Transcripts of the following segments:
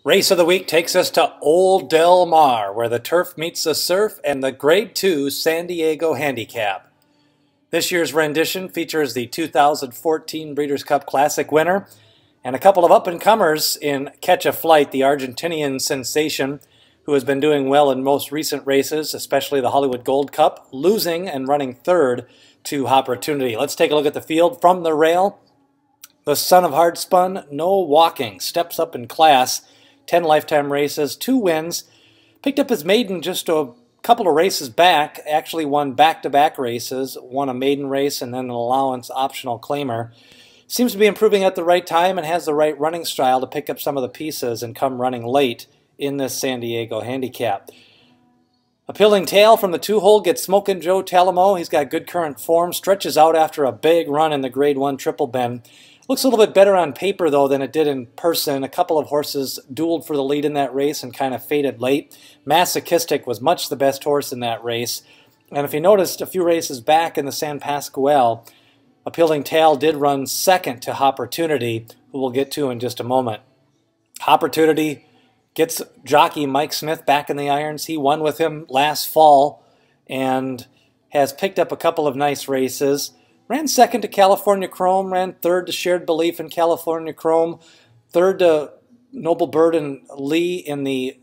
Race of the week takes us to Old Delmar, where the turf meets the surf and the Grade 2 San Diego Handicap. This year's rendition features the 2014 Breeders' Cup Classic winner and a couple of up-and-comers in Catch a Flight, the Argentinian sensation, who has been doing well in most recent races, especially the Hollywood Gold Cup, losing and running third to Hoppertunity. Let's take a look at the field from the rail. The son of hard spun, no walking, steps up in class. 10 lifetime races, 2 wins, picked up his maiden just a couple of races back, actually won back-to-back races, won a maiden race and then an allowance optional claimer. Seems to be improving at the right time and has the right running style to pick up some of the pieces and come running late in this San Diego Handicap. Appealing tail from the 2-hole gets Smokin' Joe Talamo. He's got good current form, stretches out after a big run in the Grade 1 Triple Bend. Looks a little bit better on paper, though, than it did in person. A couple of horses dueled for the lead in that race and kind of faded late. Masochistic was much the best horse in that race. And if you noticed, a few races back in the San Pasquale, Appealing Tail did run second to Hoppertunity, who we'll get to in just a moment. Hoppertunity gets jockey Mike Smith back in the irons. He won with him last fall and has picked up a couple of nice races. Ran second to California Chrome, ran third to Shared Belief in California Chrome, third to Noble Bird and Lee in the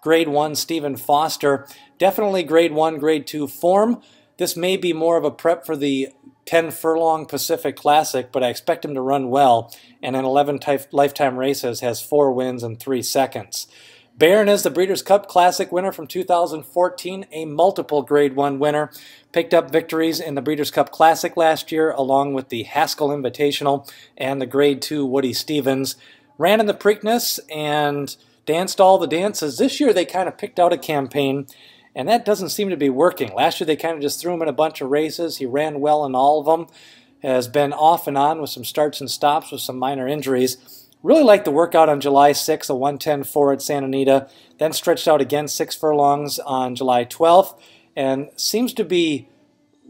Grade 1 Stephen Foster. Definitely Grade 1, Grade 2 form. This may be more of a prep for the 10 Furlong Pacific Classic, but I expect him to run well, and in 11 lifetime races has 4 wins and 3 seconds. Bayern is the Breeders' Cup Classic winner from 2014, a multiple Grade 1 winner. Picked up victories in the Breeders' Cup Classic last year, along with the Haskell Invitational and the Grade 2 Woody Stevens. Ran in the Preakness and danced all the dances. This year they kind of picked out a campaign, and that doesn't seem to be working. Last year they kind of just threw him in a bunch of races. He ran well in all of them. Has been off and on with some starts and stops with some minor injuries. Really liked the workout on July 6th, a 110.4 at Santa Anita, then stretched out again 6 furlongs on July 12th, and seems to be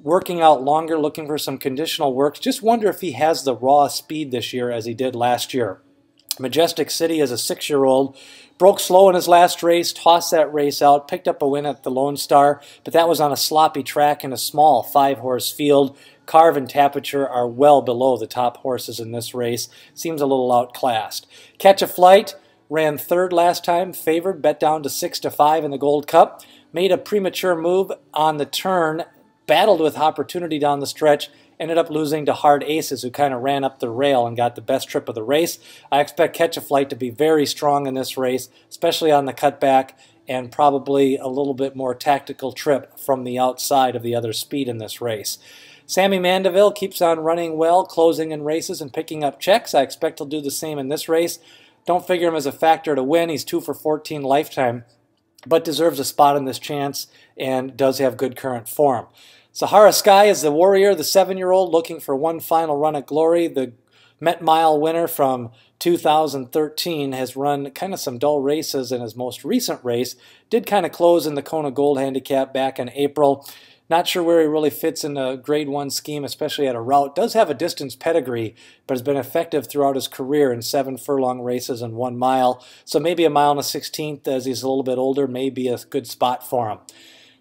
working out longer, looking for some conditional work. Just wonder if he has the raw speed this year as he did last year. Majestic City is a 6-year-old, broke slow in his last race, tossed that race out, picked up a win at the Lone Star, but that was on a sloppy track in a small 5-horse field. Carve and Tapiture are well below the top horses in this race. Seems a little outclassed. Catch a Flight ran third last time, favored, bet down to 6-5 in the Gold Cup. Made a premature move on the turn, battled with Hoppertunity down the stretch, ended up losing to Hard Aces, who kind of ran up the rail and got the best trip of the race. I expect Catch a Flight to be very strong in this race, especially on the cutback, and probably a little bit more tactical trip from the outside of the other speed in this race. Sammy Mandeville keeps on running well, closing in races and picking up checks. I expect he'll do the same in this race. Don't figure him as a factor to win. He's 2 for 14 lifetime, but deserves a spot in this chance and does have good current form. Sahara Sky is the Warrior, the 7-year-old, looking for one final run at glory. The Met Mile winner from 2013 has run kind of some dull races in his most recent race. Did kind of close in the Kona Gold Handicap back in April. Not sure where he really fits in the Grade 1 scheme, especially at a route. Does have a distance pedigree, but has been effective throughout his career in 7 furlong races and 1 mile. So maybe a mile and a 16th as he's a little bit older may be a good spot for him.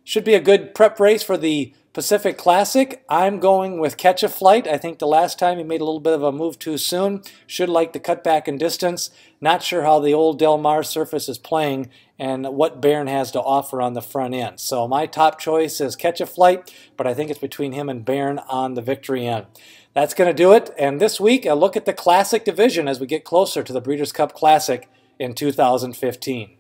Should be a good prep race for the Pacific Classic. I'm going with Catch a Flight. I think the last time he made a little bit of a move too soon. Should like the cutback and distance. Not sure how the Old Delmar surface is playing and what Bayern has to offer on the front end. So my top choice is Catch a Flight, but I think it's between him and Bayern on the victory end. That's going to do it. And this week, a look at the Classic division as we get closer to the Breeders' Cup Classic in 2015.